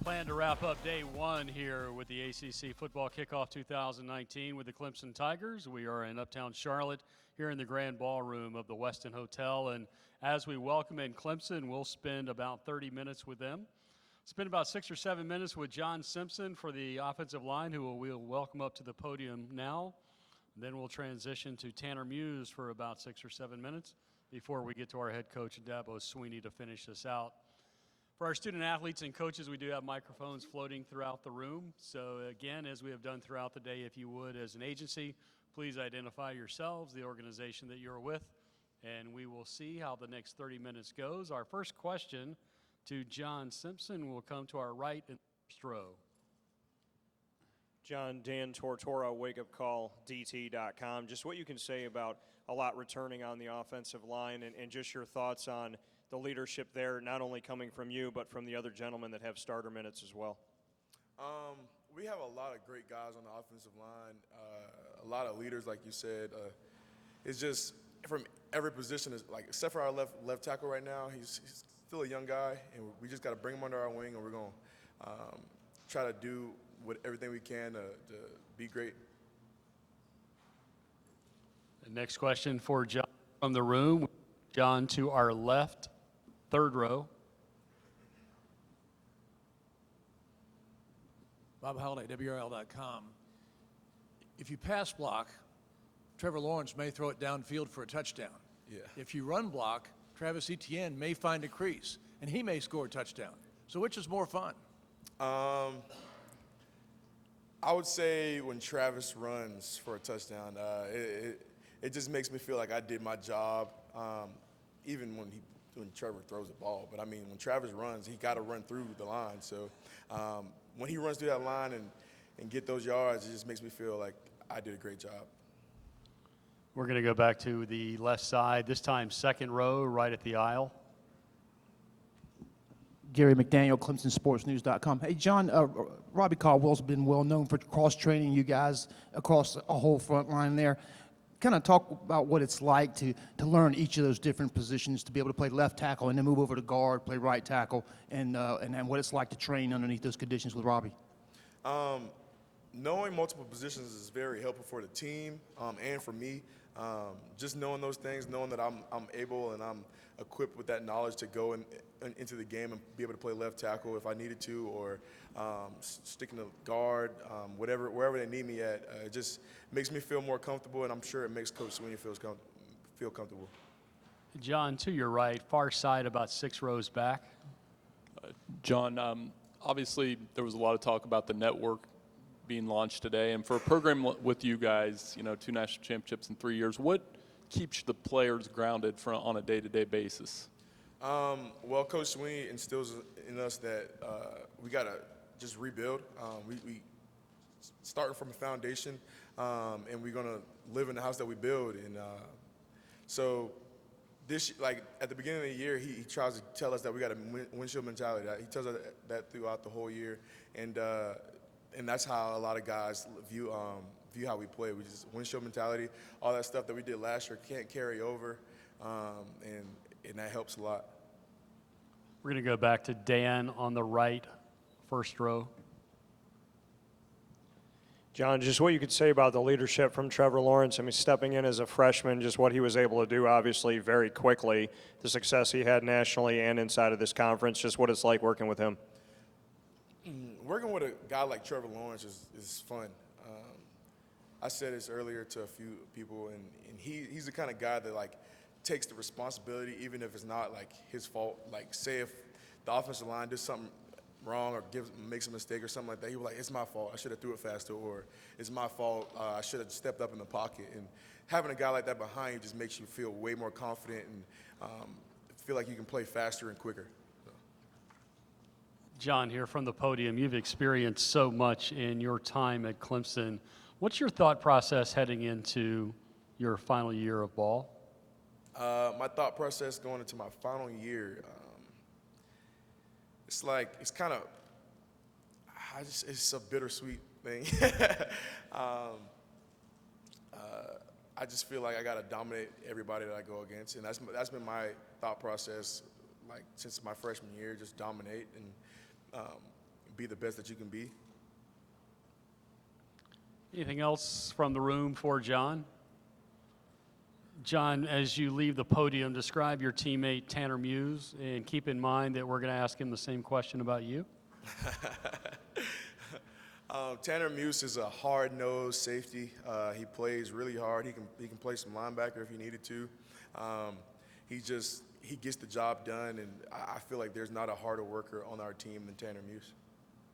Plan to wrap up day one here with the ACC Football Kickoff 2019 with the Clemson Tigers. We are in Uptown Charlotte here in the Grand Ballroom of the Westin Hotel. And as we welcome in Clemson, we'll spend about 30 minutes with them. Spend about 6 or 7 minutes with John Simpson for the offensive line, who we'll welcome up to the podium now. Then we'll transition to Tanner Muse for about 6 or 7 minutes before we get to our head coach, Dabo Sweeney, to finish this out. For our student athletes and coaches, we do have microphones floating throughout the room. So again, as we have done throughout the day, if you would, as an agency, please identify yourselves, the organization that you're with, and we will see how the next 30 minutes goes. Our first question to John Simpson will come to our right in the first row. John, Dan Tortora, wakeupcalldt.com. Just what you can say about a lot returning on the offensive line and just your thoughts on the leadership there, not only coming from you, but from the other gentlemen that have starter minutes as well. We have a lot of great guys on the offensive line, a lot of leaders, like you said. It's just from every position, is like except for our left tackle right now, he's still a young guy, and we just got to bring him under our wing, and we're going to try to do everything we can to be great. The next question for John from the room. John to our left, third row. Bob Holiday, WRL.com. If you pass block, Trevor Lawrence may throw it downfield for a touchdown. Yeah. If you run block, Travis Etienne may find a crease, and he may score a touchdown. So which is more fun? I would say when Travis runs for a touchdown, it just makes me feel like I did my job, even when Trevor throws the ball. But, I mean, when Travis runs, he got to run through the line. So when he runs through that line and get those yards, it just makes me feel like I did a great job. We're going to go back to the left side, this time second row, right at the aisle. Gary McDaniel, ClemsonSportsNews.com. Hey, John, Robbie Caldwell's been well known for cross-training you guys across a whole front line there. Kind of talk about what it's like to learn each of those different positions, to be able to play left tackle and then move over to guard, play right tackle, and what it's like to train underneath those conditions with Robbie. Knowing multiple positions is very helpful for the team and for me. Just knowing those things, knowing that I'm able and I'm equipped with that knowledge to go into the game and be able to play left tackle if I needed to, or sticking to guard, wherever they need me at. It just makes me feel more comfortable, and I'm sure it makes Coach Sweeney feel comfortable. John, to your right, far side, about 6 rows back. John, obviously there was a lot of talk about the network being launched today, and for a program with you guys, 2 national championships in 3 years, what keeps the players grounded on a day-to-day basis? Well, Coach Sweeney instills in us that we got to just rebuild. We starting from a foundation, and we're going to live in the house that we build. And so this, like at the beginning of the year, he tries to tell us that we got a windshield mentality. He tells us that throughout the whole year, and that's how a lot of guys view how we play. We just windshield mentality, all that stuff that we did last year can't carry over, and that helps a lot. We're going to go back to Dan on the right, first row. John, just what you could say about the leadership from Trevor Lawrence. I mean, stepping in as a freshman, just what he was able to do, obviously, very quickly, the success he had nationally and inside of this conference, just what it's like working with him. Working with a guy like Trevor Lawrence is fun. I said this earlier to a few people, and he's the kind of guy that, like, takes the responsibility even if it's not, like, his fault. Like, say if the offensive line does something wrong or makes a mistake or something like that, he was like, it's my fault, I should have threw it faster, or it's my fault, I should have stepped up in the pocket. And having a guy like that behind you just makes you feel way more confident and feel like you can play faster and quicker. John, here from the podium, you've experienced so much in your time at Clemson. What's your thought process heading into your final year of ball? My thought process going into my final year, it's a bittersweet thing. I just feel like I got to dominate everybody that I go against, and that's been my thought process, like, since my freshman year, just dominate and be the best that you can be. Anything else from the room for John? John, as you leave the podium, describe your teammate Tanner Muse, and keep in mind that we're going to ask him the same question about you. Tanner Muse is a hard-nosed safety. He plays really hard. He can play some linebacker if he needed to. He gets the job done, and I feel like there's not a harder worker on our team than Tanner Muse.